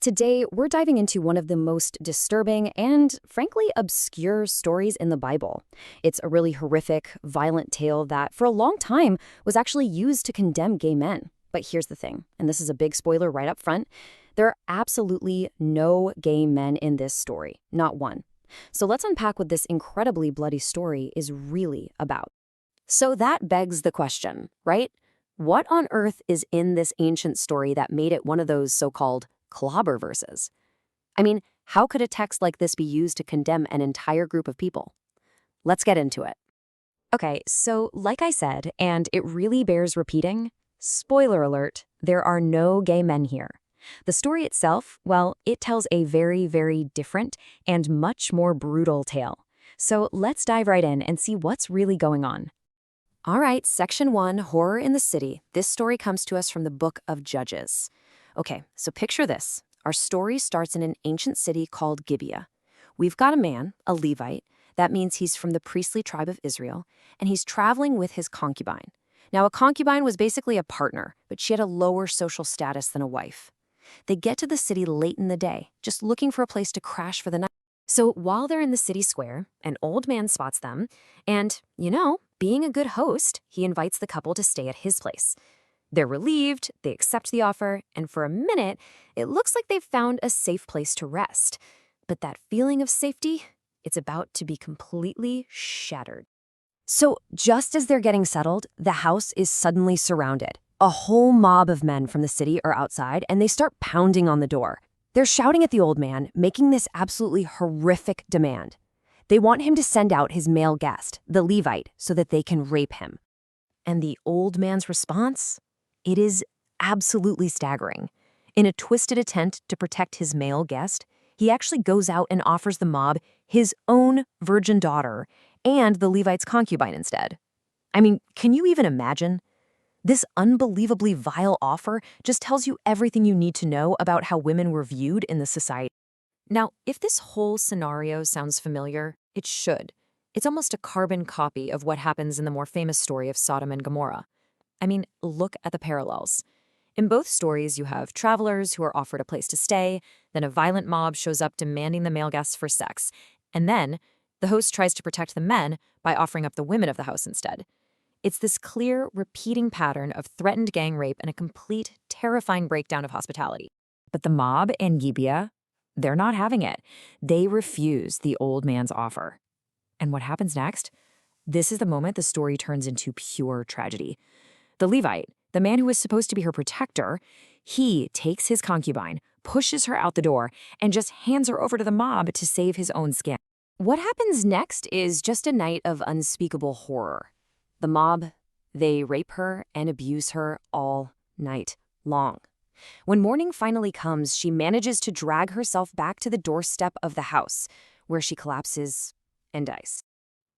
Today, we're diving into one of the most disturbing and, frankly, obscure stories in the Bible. It's a really horrific, violent tale that, for a long time, was actually used to condemn gay men. But here's the thing, and this is a big spoiler right up front, there are absolutely no gay men in this story, not one. So let's unpack what this incredibly bloody story is really about. So that begs the question, right? What on earth is in this ancient story that made it one of those so-called clobber verses? I mean, how could a text like this be used to condemn an entire group of people? Let's get into it. Okay, so like I said, and it really bears repeating, spoiler alert, there are no gay men here. The story itself, well, it tells a very, very different and much more brutal tale. So let's dive right in and see what's really going on. All right, Section 1, Horror in the City. This story comes to us from the book of Judges. Okay, so picture this. Our story starts in an ancient city called Gibeah. We've got a man, a Levite. That means he's from the priestly tribe of Israel, and he's traveling with his concubine. Now, a concubine was basically a partner, but she had a lower social status than a wife. They get to the city late in the day, just looking for a place to crash for the night. So while they're in the city square, an old man spots them, and, being a good host, he invites the couple to stay at his place. They're relieved, they accept the offer, and for a minute, it looks like they've found a safe place to rest. But that feeling of safety, it's about to be completely shattered. So just as they're getting settled, the house is suddenly surrounded. A whole mob of men from the city are outside, and they start pounding on the door. They're shouting at the old man, making this absolutely horrific demand. They want him to send out his male guest, the Levite, so that they can rape him. And the old man's response? It is absolutely staggering. In a twisted attempt to protect his male guest, he actually goes out and offers the mob his own virgin daughter and the Levite's concubine instead. I mean, can you even imagine? This unbelievably vile offer just tells you everything you need to know about how women were viewed in the society. Now, if this whole scenario sounds familiar, it should. It's almost a carbon copy of what happens in the more famous story of Sodom and Gomorrah. I mean, look at the parallels. In both stories, you have travelers who are offered a place to stay, then a violent mob shows up demanding the male guests for sex, and then the host tries to protect the men by offering up the women of the house instead. It's this clear, repeating pattern of threatened gang rape and a complete, terrifying breakdown of hospitality. But the mob in Gibeah, they're not having it. They refuse the old man's offer. And what happens next? This is the moment the story turns into pure tragedy. The Levite, the man who was supposed to be her protector, he takes his concubine, pushes her out the door, and just hands her over to the mob to save his own skin. What happens next is just a night of unspeakable horror. The mob, they rape her and abuse her all night long. When morning finally comes, she manages to drag herself back to the doorstep of the house, where she collapses and dies.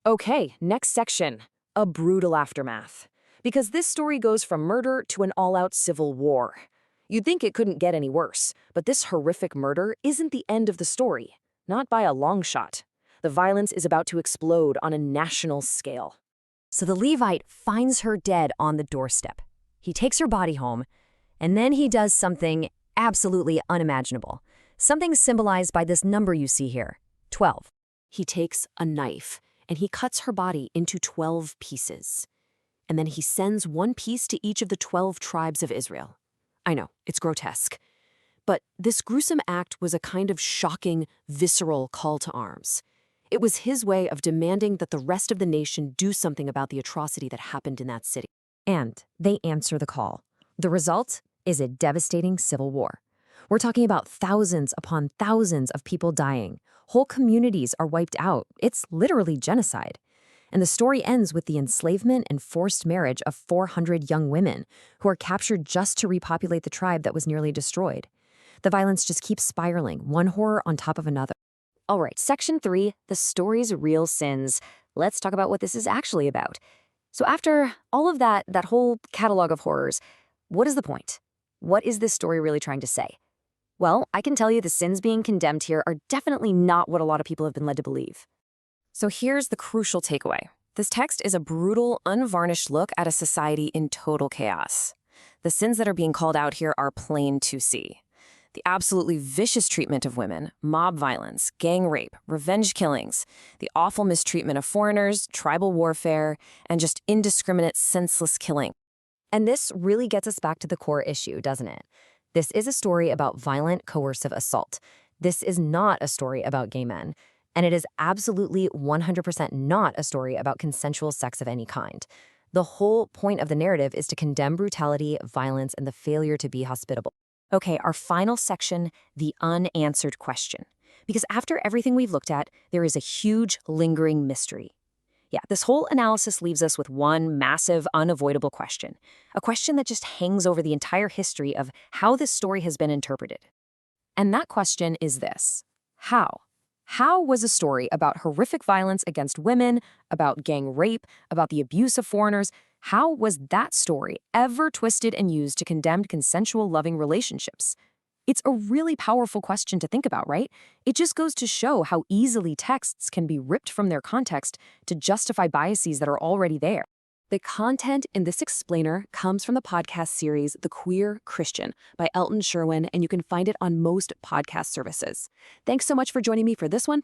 Okay, next section, a brutal aftermath. Because this story goes from murder to an all-out civil war. You'd think it couldn't get any worse, but this horrific murder isn't the end of the story. Not by a long shot. The violence is about to explode on a national scale. So the Levite finds her dead on the doorstep. He takes her body home, and then he does something absolutely unimaginable. Something symbolized by this number you see here, 12. He takes a knife, and he cuts her body into 12 pieces. And then he sends one piece to each of the 12 tribes of Israel. I know, it's grotesque. But this gruesome act was a kind of shocking, visceral call to arms. It was his way of demanding that the rest of the nation do something about the atrocity that happened in that city. And they answer the call. The result is a devastating civil war. We're talking about thousands upon thousands of people dying. Whole communities are wiped out. It's literally genocide. And the story ends with the enslavement and forced marriage of 400 young women who are captured just to repopulate the tribe that was nearly destroyed. The violence just keeps spiraling, one horror on top of another. All right, Section 3, the story's real sins. Let's talk about what this is actually about. So after all of that whole catalog of horrors, what is the point? What is this story really trying to say? Well, I can tell you the sins being condemned here are definitely not what a lot of people have been led to believe. So here's the crucial takeaway. This text is a brutal, unvarnished look at a society in total chaos. The sins that are being called out here are plain to see. The absolutely vicious treatment of women, mob violence, gang rape, revenge killings, the awful mistreatment of foreigners, tribal warfare, and just indiscriminate, senseless killing. And this really gets us back to the core issue, doesn't it? This is a story about violent, coercive assault. This is not a story about gay men. And it is absolutely 100% not a story about consensual sex of any kind. The whole point of the narrative is to condemn brutality, violence, and the failure to be hospitable. Okay, our final section, the unanswered question. Because after everything we've looked at, there is a huge, lingering mystery. Yeah, this whole analysis leaves us with one massive, unavoidable question. A question that just hangs over the entire history of how this story has been interpreted. And that question is this: how? How was a story about horrific violence against women, about gang rape, about the abuse of foreigners, how was that story ever twisted and used to condemn consensual loving relationships? It's a really powerful question to think about, right? It just goes to show how easily texts can be ripped from their context to justify biases that are already there. The content in this explainer comes from the podcast series The Queer Christian by Elton Sherwin, and you can find it on most podcast services. Thanks so much for joining me for this one.